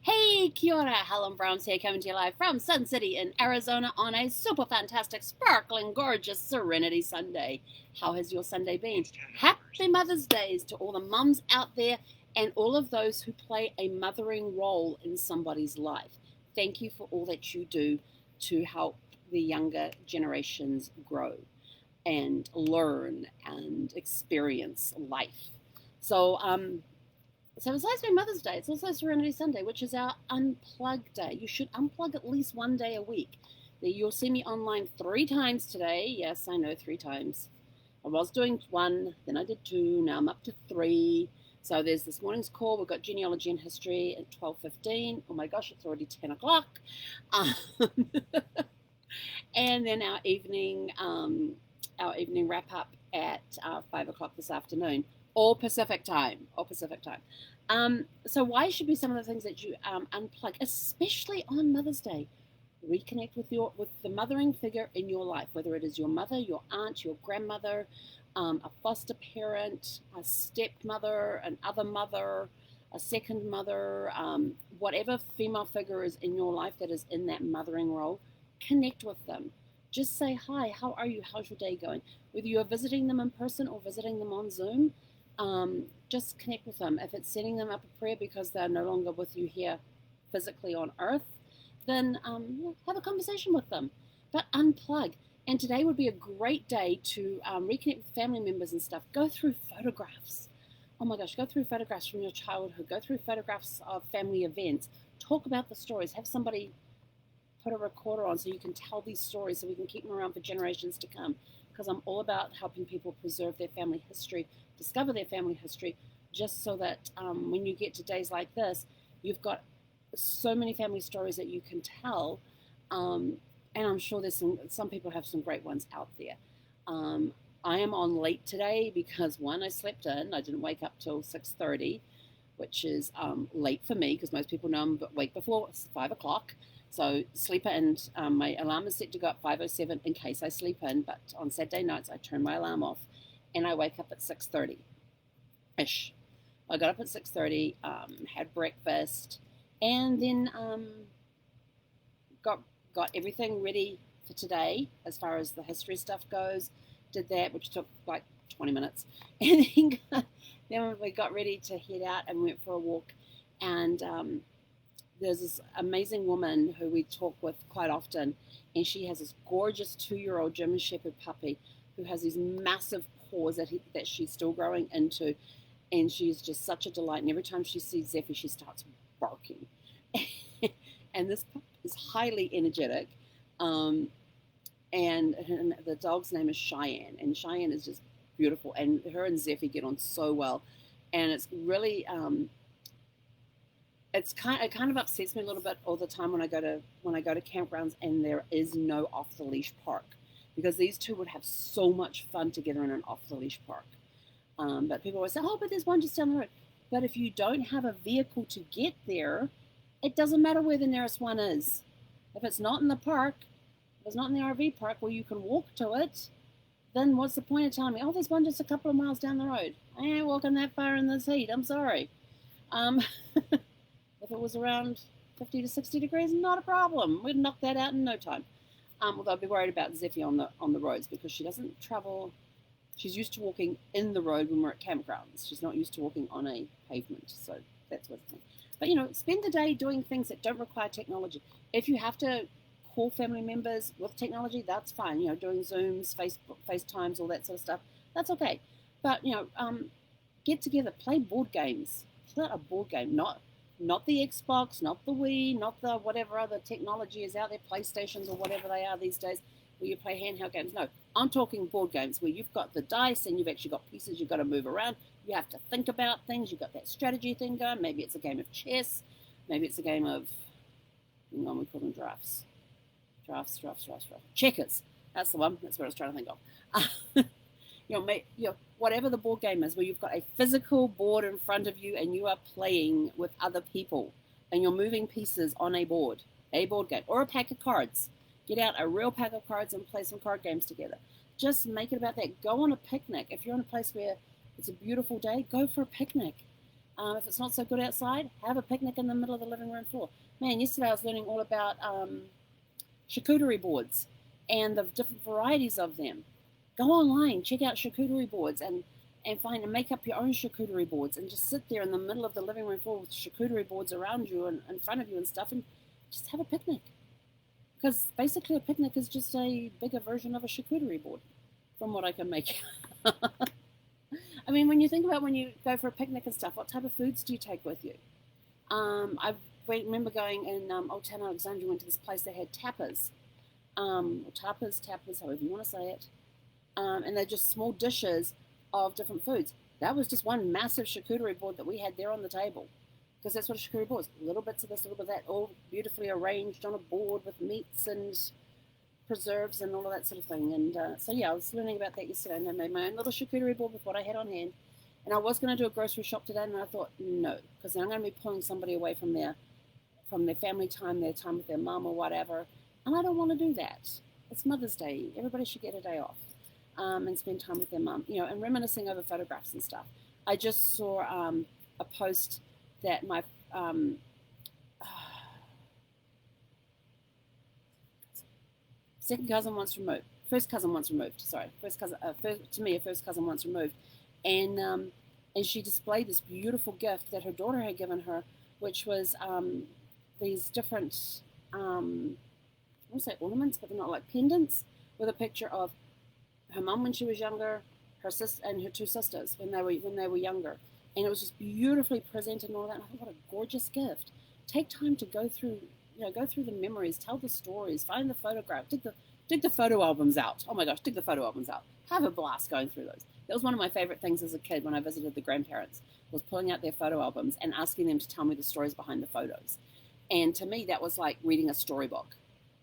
Hey, kia ora, Helen Brahms here, coming to you live from Sun City in Arizona on a super fantastic, sparkling, gorgeous Serenity Sunday. How has your Sunday been? Happy Mother's Days to all the mums out there and all of those who play a mothering role in somebody's life. Thank you for all that you do to help the younger generations grow and learn and experience life. So, so besides being Mother's Day, it's also Serenity Sunday, which is our unplug day. You should unplug at least one day a week. You'll see me online 3 times today. Yes, I know, 3 times. I was doing 1, then I did 2, now I'm up to 3. So there's this morning's call. We've got genealogy and history at 12:15. Oh my gosh, it's already 10 o'clock. And then our evening wrap up at 5 o'clock this afternoon. All Pacific time. So why should be some of the things that you unplug, especially on Mother's Day? Reconnect with the mothering figure in your life, whether it is your mother, your aunt, your grandmother, a foster parent, a stepmother, an other mother, a second mother, whatever female figure is in your life that is in that mothering role. Connect with them. Just say hi. How are you? How's your day going? Whether you are visiting them in person or visiting them on Zoom. Just connect with them. If it's setting them up a prayer because they're no longer with you here physically on earth, then have a conversation with them. But unplug. And today would be a great day to reconnect with family members and stuff. Go through photographs. Oh my gosh, go through photographs from your childhood. Go through photographs of family events. Talk about the stories. Have somebody put a recorder on so you can tell these stories so we can keep them around for generations to come. Because I'm all about helping people preserve their family history, discover their family history, just so that when you get to days like this, you've got so many family stories that you can tell. And I'm sure there's some people have some great ones out there. I am on late today because, one, I slept in. I didn't wake up till 6:30, which is late for me because most people know I'm awake before 5 o'clock. So sleep in. My alarm is set to go up 5:07 in case I sleep in, but on Saturday nights I turn my alarm off and I wake up at 6:30-ish. I got up at 6:30, had breakfast, and then got everything ready for today as far as the history stuff goes. Did that, which took like 20 minutes, and then we got ready to head out and went for a walk. And there's this amazing woman who we talk with quite often, and she has this gorgeous 2-year-old German Shepherd puppy who has these massive paws that she's still growing into, and she's just such a delight. And every time she sees Zeffy, she starts barking. And this pup is highly energetic, and the dog's name is Cheyenne, and Cheyenne is just beautiful, and her and Zeffy get on so well, and it's really it kind of upsets me a little bit all the time when I go to campgrounds and there is no off the leash park, because these two would have so much fun together in an off the leash park. But people always say, "Oh, but there's one just down the road." But if you don't have a vehicle to get there, it doesn't matter where the nearest one is. If it's not in the park, if it's not in the RV park where you can walk to it, then what's the point of telling me, "Oh, there's one just a couple of miles down the road"? I ain't walking that far in this heat. I'm sorry. If it was around 50 to 60 degrees, not a problem. We'd knock that out in no time. Although I'd be worried about Zeffy on the roads because she doesn't travel. She's used to walking in the road when we're at campgrounds. She's not used to walking on a pavement. So that's what I think. But, spend the day doing things that don't require technology. If you have to call family members with technology, that's fine. Doing Zooms, Facebook, FaceTimes, all that sort of stuff, that's okay. But, get together, play board games. It's not a board game, not the Xbox, not the Wii, not the whatever other technology is out there, PlayStations or whatever they are these days, where you play handheld games. No, I'm talking board games where you've got the dice and you've actually got pieces you've got to move around. You have to think about things. You've got that strategy thing going. Maybe it's a game of chess. Maybe it's a game of, we call them drafts. Drafts. Checkers. That's the one. That's what I was trying to think of. Whatever the board game is, where you've got a physical board in front of you and you are playing with other people and you're moving pieces on a board game, or a pack of cards. Get out a real pack of cards and play some card games together. Just make it about that. Go on a picnic. If you're in a place where it's a beautiful day, go for a picnic. If it's not so good outside, have a picnic in the middle of the living room floor. Man, yesterday I was learning all about charcuterie boards and the different varieties of them. Go online, check out charcuterie boards, and find and make up your own charcuterie boards, and just sit there in the middle of the living room floor with charcuterie boards around you and in front of you and stuff, and just have a picnic. Because basically, a picnic is just a bigger version of a charcuterie board, from what I can make. I mean, when you think about when you go for a picnic and stuff, what type of foods do you take with you? I remember going in Old Town Alexandria, went to this place that had tapas, or tapas, however you want to say it, and they're just small dishes of different foods. That was just one massive charcuterie board that we had there on the table, because that's what a charcuterie board is. Little bits of this, little bit of that, all beautifully arranged on a board with meats and preserves and all of that sort of thing. And so yeah, I was learning about that yesterday, and I made my own little charcuterie board with what I had on hand. And I was going to do a grocery shop today, and I thought no, because then I'm going to be pulling somebody away from their family time, their time with their mum or whatever, and I don't want to do that. It's Mother's Day. Everybody should get a day off, and spend time with their mum, and reminiscing over photographs and stuff. I just saw a post that my second cousin once removed, first cousin once removed. Sorry, to me, a first cousin once removed, and she displayed this beautiful gift that her daughter had given her, which was these different, I won't say ornaments, but they're not like pendants, with a picture of her mum when she was younger, her sister and her two sisters when they were younger, and it was just beautifully presented and all that. And I thought, what a gorgeous gift! Take time to go through the memories, tell the stories, find the photograph, dig the photo albums out. Oh my gosh, dig the photo albums out. Have a blast going through those. That was one of my favorite things as a kid when I visited the grandparents, was pulling out their photo albums and asking them to tell me the stories behind the photos. And to me, that was like reading a storybook.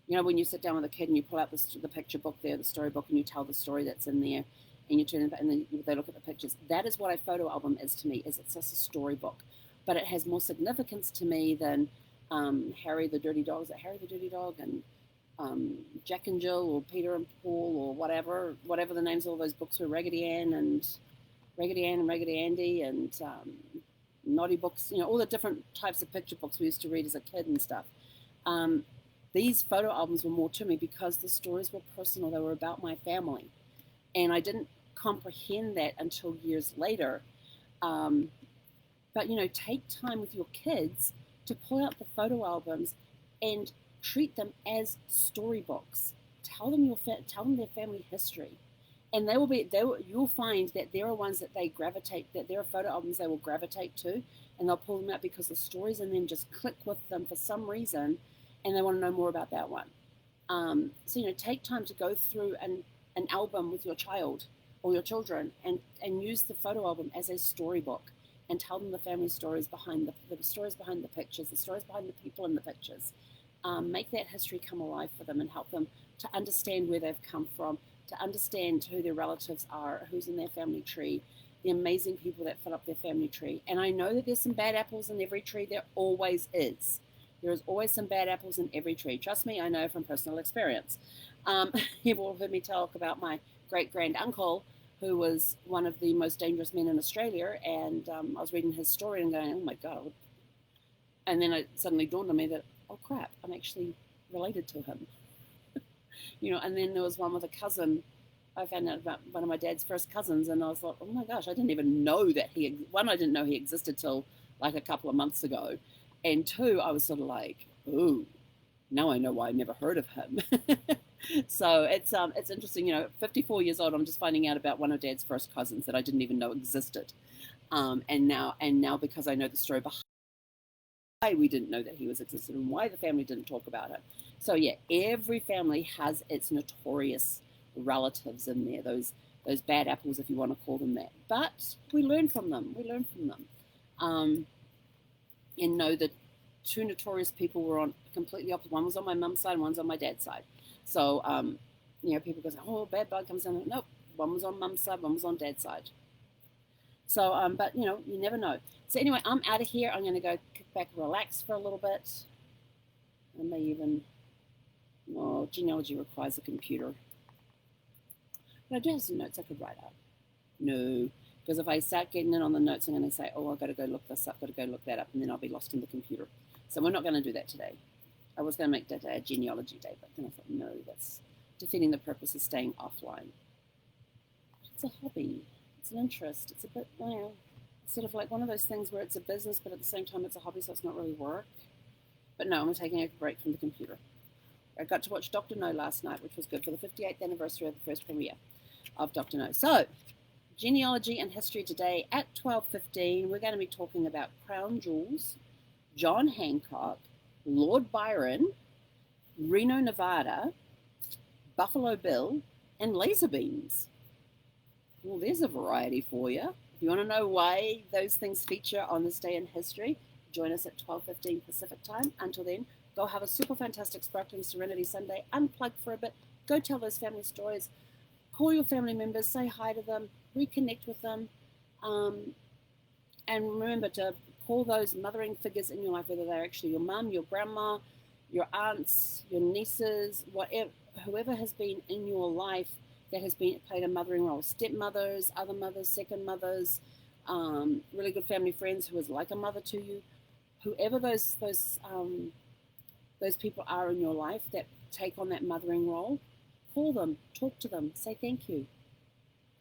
When you sit down with a kid and you pull out the picture book there, the storybook, and you tell the story that's in there, and you turn it, and then they look at the pictures. That is what a photo album is to me. It's just a storybook, but it has more significance to me than Harry the Dirty Dog. Is it Harry the Dirty Dog and Jack and Jill, or Peter and Paul, or whatever the names of all those books were? Raggedy Ann and Raggedy Andy, and naughty books. All the different types of picture books we used to read as a kid and stuff. These photo albums were more to me because the stories were personal. They were about my family. And I didn't comprehend that until years later. But, take time with your kids to pull out the photo albums and treat them as storybooks. Tell them their family history. And you'll find that there are ones that that there are photo albums they will gravitate to, and they'll pull them out because the stories in them just click with them for some reason, and they want to know more about that one. So, take time to go through an album with your child or your children, and use the photo album as a storybook, and tell them the family stories behind the stories behind the pictures, the stories behind the people in the pictures. Make that history come alive for them and help them to understand where they've come from, to understand who their relatives are, who's in their family tree, the amazing people that fill up their family tree. And I know that there's some bad apples in every tree. There always is. There is always some bad apples in every tree. Trust me, I know from personal experience. You've all heard me talk about my great-grand-uncle, who was one of the most dangerous men in Australia, and I was reading his story and going, oh my God. And then it suddenly dawned on me that, oh crap, I'm actually related to him. And then there was one with a cousin. I found out about one of my dad's first cousins, and I was like, oh my gosh, I didn't even know that I didn't know he existed till like a couple of months ago. And two, I was sort of like, ooh, now I know why I never heard of him. So it's interesting, 54 years old, I'm just finding out about one of Dad's first cousins that I didn't even know existed. And now because I know the story behind why we didn't know that he was existed and why the family didn't talk about it. So yeah, every family has its notorious relatives in there, those bad apples, if you want to call them that. But we learn from them. And know that two notorious people were on completely opposite. One was on my mum's side, and one's on my dad's side. So, people go, oh, bad blood comes down. Nope, one was on mum's side, one was on dad's side. So, but, you never know. So anyway, I'm out of here. I'm going to go kick back and relax for a little bit. I may even, genealogy requires a computer. But I do have some notes I could write up. No, Because if I start getting in on the notes, I'm going to say, oh, I've got to go look this up, got to go look that up, and then I'll be lost in the computer. So we're not going to do that today. I was going to make that a genealogy day, but then I thought, no, that's defeating the purpose of staying offline. It's a hobby. It's an interest. It's a bit, sort of like one of those things where it's a business, but at the same time it's a hobby, so it's not really work. But no, I'm taking a break from the computer. I got to watch Dr. No last night, which was good for the 58th anniversary of the first premiere of Dr. No. So, genealogy and history today at 12:15. We're going to be talking about crown jewels, John Hancock, Lord Byron, Reno, Nevada, Buffalo Bill, and laser beams. Well, there's a variety for you. If you want to know why those things feature on this day in history, join us at 12:15 Pacific time. Until then, go have a super fantastic sparkling Serenity Sunday. Unplug for a bit. Go tell those family stories. Call your family members. Say hi to them. Reconnect with them. And remember to call those mothering figures in your life, whether they're actually your mum, your grandma, your aunts, your nieces, whatever, whoever has been in your life that has played a mothering role. Stepmothers, other mothers, second mothers, really good family friends who is like a mother to you. Whoever those people are in your life that take on that mothering role, call them, talk to them, say thank you.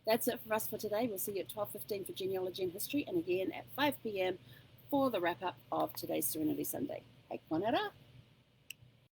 That's it for us for today. We'll see you at 12:15 for genealogy and history, and again at 5 p.m. for the wrap-up of today's Serenity Sunday. Hei kwanera.